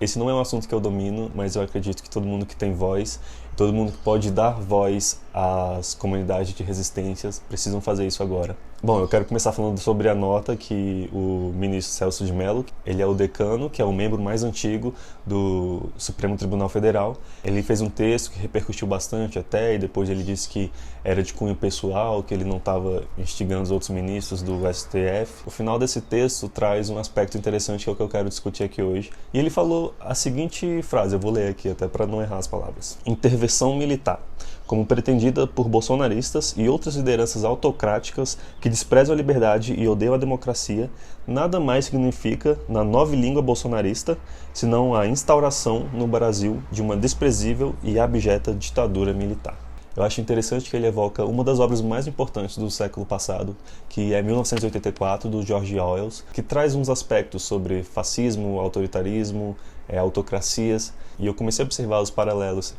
Esse não é um assunto que eu domino, mas eu acredito que todo mundo que tem voz, todo mundo que pode dar voz às comunidades de resistências, precisam fazer isso agora. Bom, eu quero começar falando sobre a nota que o ministro Celso de Mello, ele é o decano, que é o membro mais antigo do Supremo Tribunal Federal. Ele fez um texto que repercutiu bastante até, e depois ele disse que era de cunho pessoal, que ele não estava instigando os outros ministros do STF. O final desse texto traz um aspecto interessante que é o que eu quero discutir aqui hoje. E ele falou a seguinte frase, eu vou ler aqui até para não errar as palavras. Intervenção militar, como pretendida por bolsonaristas e outras lideranças autocráticas que desprezam a liberdade e odeiam a democracia, nada mais significa, na nova língua bolsonarista, senão a instauração no Brasil de uma desprezível e abjeta ditadura militar. Eu acho interessante que ele evoca uma das obras mais importantes do século passado, que é 1984, do George Orwell, que traz uns aspectos sobre fascismo, autoritarismo, autocracias, e eu comecei a observar os paralelos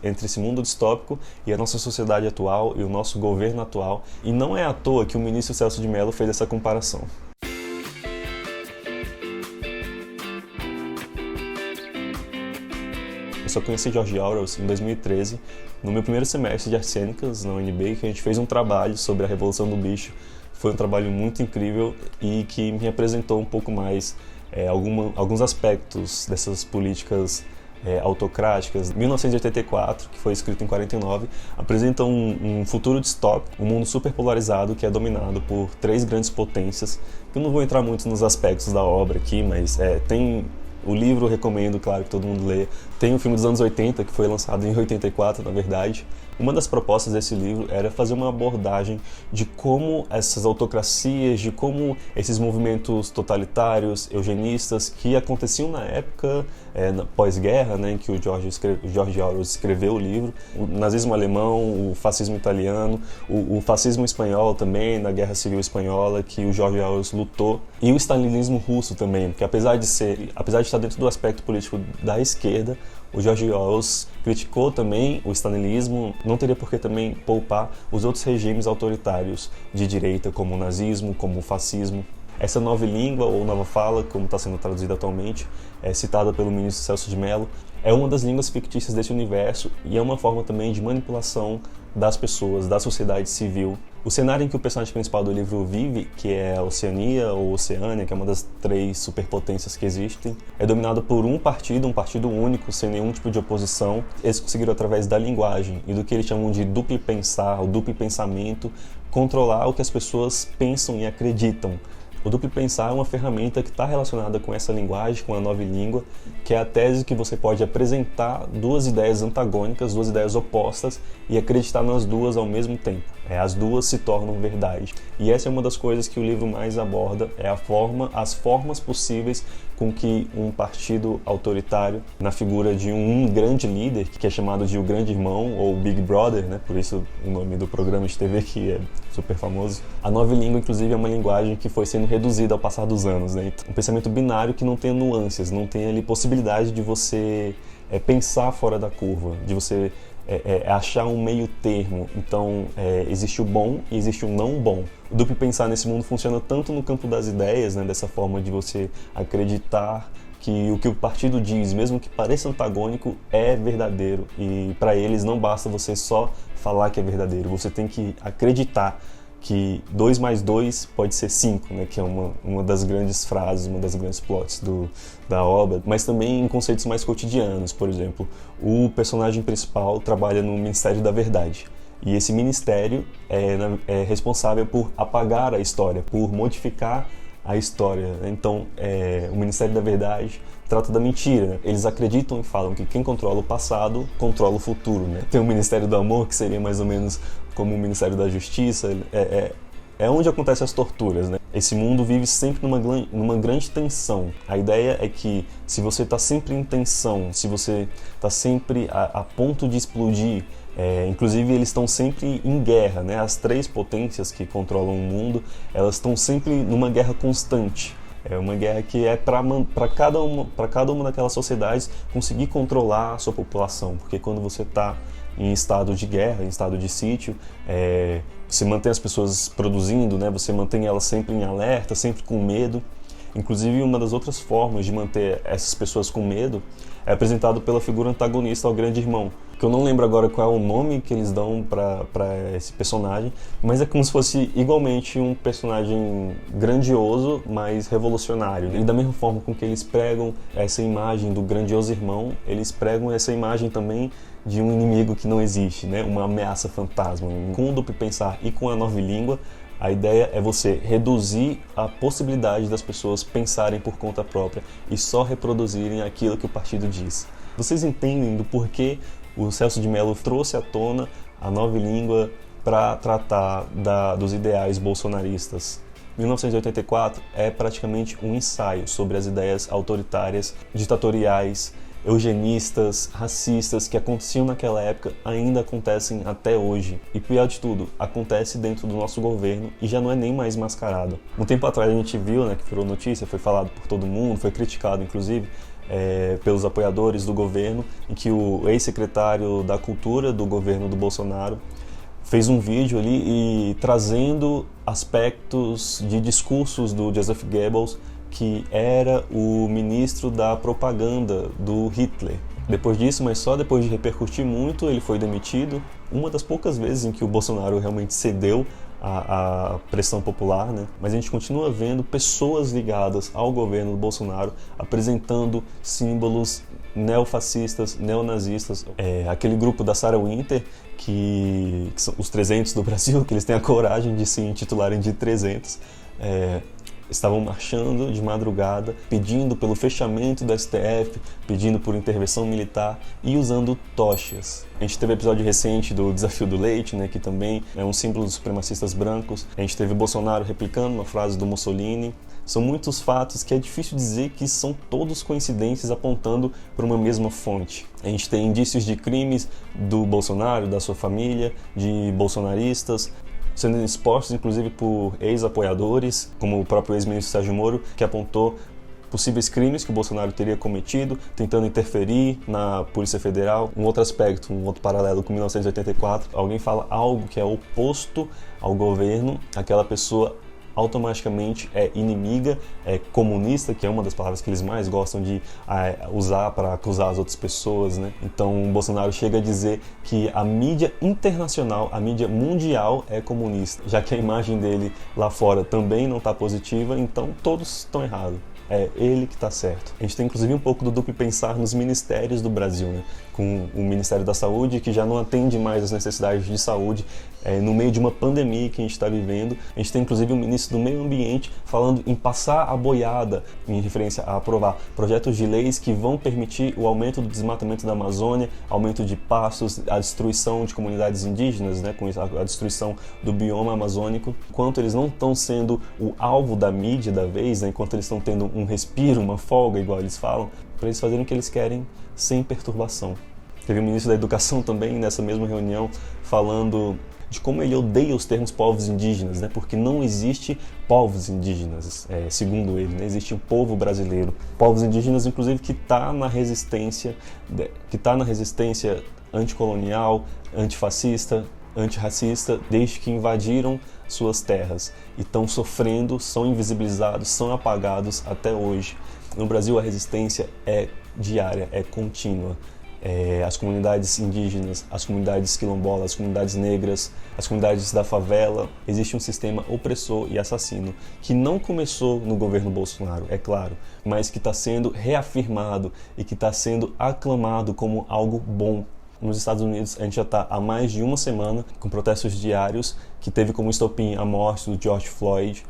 entre esse mundo distópico e a nossa sociedade atual e o nosso governo atual, e não é à toa que o ministro Celso de Mello fez essa comparação. Eu só conheci George Orwell em 2013, no meu primeiro semestre de artes cênicas na UNB, que a gente fez um trabalho sobre a Revolução do Bicho. Foi um trabalho muito incrível e que me apresentou um pouco mais alguns aspectos dessas políticas autocráticas. 1984, que foi escrito em 49, apresenta um futuro distópico, um mundo super polarizado que é dominado por três grandes potências. Eu não vou entrar muito nos aspectos da obra aqui, mas tem... O livro eu recomendo, claro, que todo mundo lê. Tem um filme dos anos 80, que foi lançado em 84, na verdade. Uma das propostas desse livro era fazer uma abordagem de como essas autocracias, de como esses movimentos totalitários, eugenistas, que aconteciam na época pós-guerra, né, em que o George Orwell escreveu o livro, o nazismo alemão, o fascismo italiano, o fascismo espanhol também, na Guerra Civil Espanhola, que o George Orwell lutou, e o stalinismo russo também, que apesar de estar dentro do aspecto político da esquerda, o George Orwell criticou também o stalinismo, não teria por que também poupar os outros regimes autoritários de direita, como o nazismo, como o fascismo. Essa nova língua, ou nova fala, como está sendo traduzida atualmente, citada pelo ministro Celso de Mello, é uma das línguas fictícias desse universo e é uma forma também de manipulação das pessoas, da sociedade civil. O cenário em que o personagem principal do livro vive, que é a Oceania ou Oceânia, que é uma das três superpotências que existem, é dominado por um partido único, sem nenhum tipo de oposição. Eles conseguiram, através da linguagem e do que eles chamam de duplo pensar, o duplo pensamento, controlar o que as pessoas pensam e acreditam. O duplo pensar é uma ferramenta que está relacionada com essa linguagem, com a nova língua, que é a tese que você pode apresentar duas ideias antagônicas, duas ideias opostas, e acreditar nas duas ao mesmo tempo. As duas se tornam verdade. E essa é uma das coisas que o livro mais aborda, as formas possíveis com que um partido autoritário, na figura de um grande líder, que é chamado de o Grande Irmão, ou Big Brother, né? Por isso o nome do programa de TV, que é super famoso. A nova língua, inclusive, é uma linguagem que foi sendo reduzida ao passar dos anos, né? Um pensamento binário que não tem nuances, não tem ali possibilidade de você pensar fora da curva, de você achar um meio termo. Então, existe o bom e existe o não bom. O duplo pensar nesse mundo funciona tanto no campo das ideias, né, dessa forma de você acreditar que o partido diz, mesmo que pareça antagônico, é verdadeiro. E para eles não basta você só falar que é verdadeiro, você tem que acreditar que 2 mais 2 pode ser 5, né? Que é uma das grandes frases, uma das grandes plots da obra, mas também em conceitos mais cotidianos. Por exemplo, o personagem principal trabalha no Ministério da Verdade, e esse ministério é responsável por apagar a história, por modificar a história. Então, o Ministério da Verdade trata da mentira, né? Eles acreditam e falam que quem controla o passado controla o futuro, né? Tem o Ministério do Amor, que seria mais ou menos como o Ministério da Justiça, é onde acontecem as torturas, né? Esse mundo vive sempre numa grande tensão. A ideia é que se você está sempre em tensão, se você está sempre a ponto de explodir, inclusive eles estão sempre em guerra, né? As três potências que controlam o mundo, elas estão sempre numa guerra constante. É uma guerra que é para cada uma daquelas sociedades conseguir controlar a sua população, porque quando você está em estado de guerra, em estado de sítio, você mantém as pessoas produzindo, né? Você mantém elas sempre em alerta, sempre com medo. Inclusive, uma das outras formas de manter essas pessoas com medo é apresentado pela figura antagonista ao Grande Irmão, que eu não lembro agora qual é o nome que eles dão para esse personagem, mas é como se fosse igualmente um personagem grandioso, mas revolucionário. E da mesma forma com que eles pregam essa imagem do grandioso irmão, eles pregam essa imagem também de um inimigo que não existe, né? Uma ameaça fantasma. Com o Duplo Pensar e com a Nova Língua, a ideia é você reduzir a possibilidade das pessoas pensarem por conta própria e só reproduzirem aquilo que o partido diz. Vocês entendem do porquê o Celso de Mello trouxe à tona a Nova Língua para tratar dos ideais bolsonaristas? 1984 é praticamente um ensaio sobre as ideias autoritárias, ditatoriais, eugenistas, racistas que aconteciam naquela época ainda acontecem até hoje. E pior de tudo, acontece dentro do nosso governo e já não é nem mais mascarado. Um tempo atrás a gente viu, né, que virou notícia, foi falado por todo mundo, foi criticado inclusive pelos apoiadores do governo, em que o ex-secretário da Cultura do governo do Bolsonaro fez um vídeo ali e trazendo aspectos de discursos do Joseph Goebbels, que era o ministro da propaganda do Hitler. Depois disso, mas só depois de repercutir muito, ele foi demitido. Uma das poucas vezes em que o Bolsonaro realmente cedeu à pressão popular, né? Mas a gente continua vendo pessoas ligadas ao governo do Bolsonaro apresentando símbolos neofascistas, neonazistas. Aquele grupo da Sarah Winter, que são os 300 do Brasil, que eles têm a coragem de se intitularem de 300, estavam marchando de madrugada, pedindo pelo fechamento do STF, pedindo por intervenção militar e usando tochas. A gente teve episódio recente do Desafio do Leite, né, que também é um símbolo dos supremacistas brancos. A gente teve Bolsonaro replicando uma frase do Mussolini. São muitos fatos que é difícil dizer que são todos coincidentes apontando para uma mesma fonte. A gente tem indícios de crimes do Bolsonaro, da sua família, de bolsonaristas, sendo expostos inclusive por ex-apoiadores, como o próprio ex-ministro Sérgio Moro, que apontou possíveis crimes que o Bolsonaro teria cometido, tentando interferir na Polícia Federal. Um outro aspecto, um outro paralelo com 1984, alguém fala algo que é oposto ao governo, aquela pessoa automaticamente é inimiga, é comunista, que é uma das palavras que eles mais gostam de usar para acusar as outras pessoas, né? Então o Bolsonaro chega a dizer que a mídia internacional, a mídia mundial é comunista, já que a imagem dele lá fora também não está positiva, então todos estão errados. É ele que está certo. A gente tem inclusive um pouco do duplo pensar nos ministérios do Brasil, né? Com o Ministério da Saúde, que já não atende mais as necessidades de saúde no meio de uma pandemia que a gente está vivendo. A gente tem inclusive o ministro do Meio Ambiente falando em passar a boiada, em referência a aprovar projetos de leis que vão permitir o aumento do desmatamento da Amazônia, aumento de pastos, a destruição de comunidades indígenas, né? Com a destruição do bioma amazônico. Enquanto eles não estão sendo o alvo da mídia da vez, né? Enquanto eles estão tendo um respiro, uma folga, igual eles falam, para eles fazerem o que eles querem sem perturbação. Teve o ministro da Educação também nessa mesma reunião falando de como ele odeia os termos povos indígenas, né? Porque não existe povos indígenas, segundo ele, né? Existe um povo brasileiro. Povos indígenas, inclusive, que está na resistência anticolonial, antifascista, antirracista, desde que invadiram suas terras e estão sofrendo, são invisibilizados, são apagados até hoje. No Brasil a resistência é diária, é contínua. As comunidades indígenas, as comunidades quilombolas, as comunidades negras, as comunidades da favela, existe um sistema opressor e assassino que não começou no governo Bolsonaro, é claro, mas que está sendo reafirmado e que está sendo aclamado como algo bom. Nos Estados Unidos, a gente já está há mais de uma semana com protestos diários que teve como estopim a morte do George Floyd,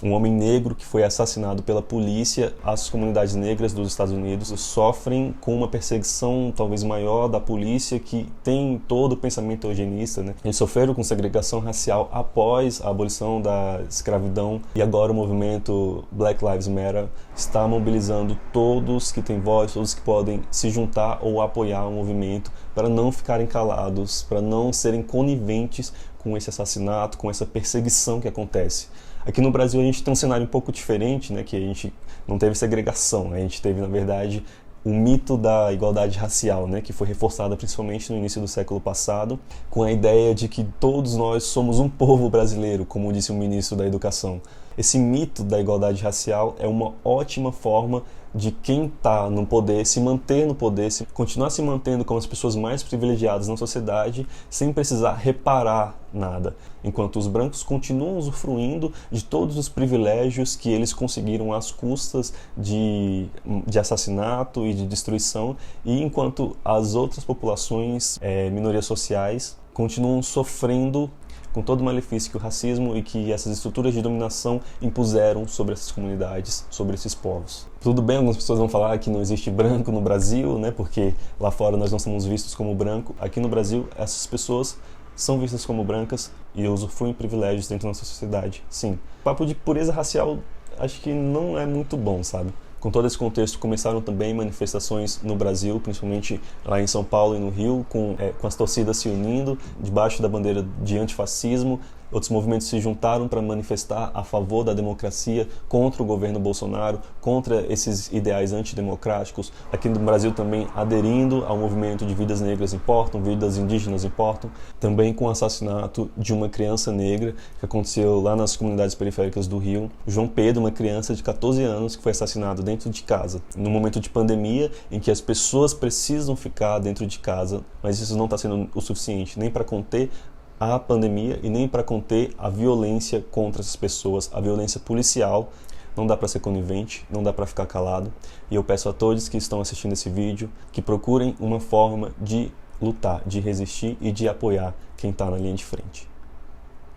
um homem negro que foi assassinado pela polícia. As comunidades negras dos Estados Unidos sofrem com uma perseguição talvez maior da polícia, que tem todo o pensamento eugenista, né? Eles sofreram com segregação racial após a abolição da escravidão, e agora o movimento Black Lives Matter está mobilizando todos que têm voz, todos que podem se juntar ou apoiar o movimento para não ficarem calados, para não serem coniventes com esse assassinato, com essa perseguição que acontece. Aqui no Brasil a gente tem um cenário um pouco diferente, né, que a gente não teve segregação, a gente teve, na verdade, o mito da igualdade racial, né, que foi reforçada principalmente no início do século passado, com a ideia de que todos nós somos um povo brasileiro, como disse o ministro da Educação. Esse mito da igualdade racial é uma ótima forma de quem está no poder se manter no poder, continuar se mantendo como as pessoas mais privilegiadas na sociedade sem precisar reparar nada, enquanto os brancos continuam usufruindo de todos os privilégios que eles conseguiram às custas de assassinato e de destruição, e enquanto as outras populações, minorias sociais, continuam sofrendo com todo o malefício que o racismo e que essas estruturas de dominação impuseram sobre essas comunidades, sobre esses povos. Tudo bem, algumas pessoas vão falar que não existe branco no Brasil, né, porque lá fora nós não somos vistos como branco. Aqui no Brasil, essas pessoas são vistas como brancas e usufruem privilégios dentro da nossa sociedade, sim. O papo de pureza racial acho que não é muito bom, sabe? Com todo esse contexto, começaram também manifestações no Brasil, principalmente lá em São Paulo e no Rio, com as torcidas se unindo debaixo da bandeira de antifascismo. Outros movimentos se juntaram para manifestar a favor da democracia, contra o governo Bolsonaro, contra esses ideais antidemocráticos. Aqui no Brasil também aderindo ao movimento de vidas negras importam, vidas indígenas importam. Também com o assassinato de uma criança negra que aconteceu lá nas comunidades periféricas do Rio. João Pedro, uma criança de 14 anos que foi assassinado dentro de casa, no momento de pandemia em que as pessoas precisam ficar dentro de casa, mas isso não está sendo o suficiente nem para conter a pandemia e nem para conter a violência contra essas pessoas, a violência policial. Não dá para ser conivente, não dá para ficar calado. E eu peço a todos que estão assistindo esse vídeo que procurem uma forma de lutar, de resistir e de apoiar quem está na linha de frente.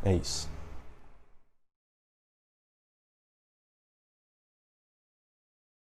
É isso.